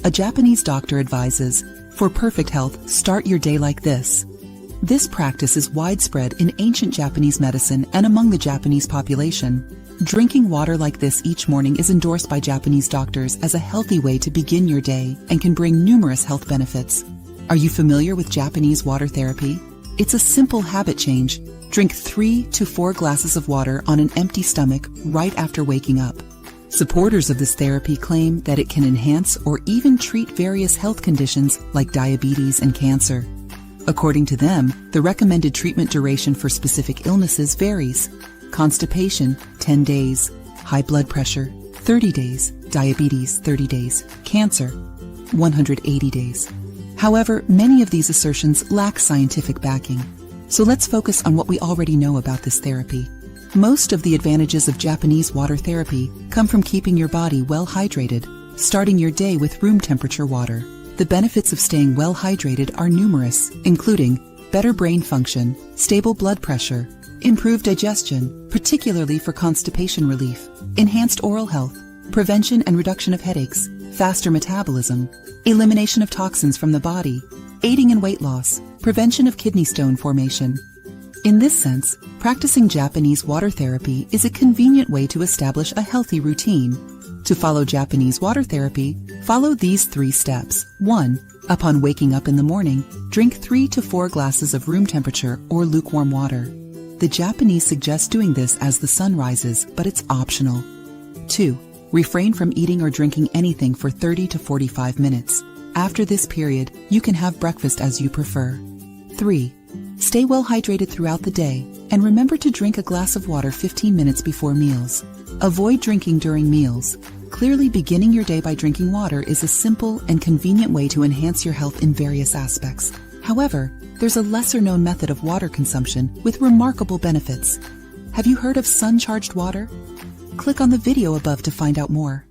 A Japanese doctor advises, for perfect health, start your day like this. This practice is widespread in ancient Japanese medicine and among the Japanese population. Drinking water like this each morning is endorsed by Japanese doctors as a healthy way to begin your day and can bring numerous health benefits. Are you familiar with Japanese water therapy? It's a simple habit change. Drink 3 to 4 glasses of water on an empty stomach right after waking up. Supporters of this therapy claim that it can enhance or even treat various health conditions like diabetes and cancer. According to them, the recommended treatment duration for specific illnesses varies. Constipation, 10 days. High blood pressure, 30 days. Diabetes, 30 days. Cancer, 180 days. However, many of these assertions lack scientific backing. So let's focus on what we already know about this therapy. Most of the advantages of Japanese water therapy come from keeping your body well hydrated, starting your day with room temperature water. The benefits of staying well hydrated are numerous, including better brain function, stable blood pressure, improved digestion, particularly for constipation relief, enhanced oral health, prevention and reduction of headaches, faster metabolism, elimination of toxins from the body, aiding in weight loss, prevention of kidney stone formation. In this sense, practicing Japanese water therapy is a convenient way to establish a healthy routine. To follow Japanese water therapy, follow these 3 steps. 1. Upon waking up in the morning, drink 3 to 4 glasses of room temperature or lukewarm water. The Japanese suggest doing this as the sun rises, but it's optional. 2. Refrain from eating or drinking anything for 30 to 45 minutes. After this period, you can have breakfast as you prefer. 3. Stay well hydrated throughout the day, and remember to drink a glass of water 15 minutes before meals. Avoid drinking during meals. Clearly, beginning your day by drinking water is a simple and convenient way to enhance your health in various aspects. However, there's a lesser-known method of water consumption with remarkable benefits. Have you heard of sun-charged water? Click on the video above to find out more.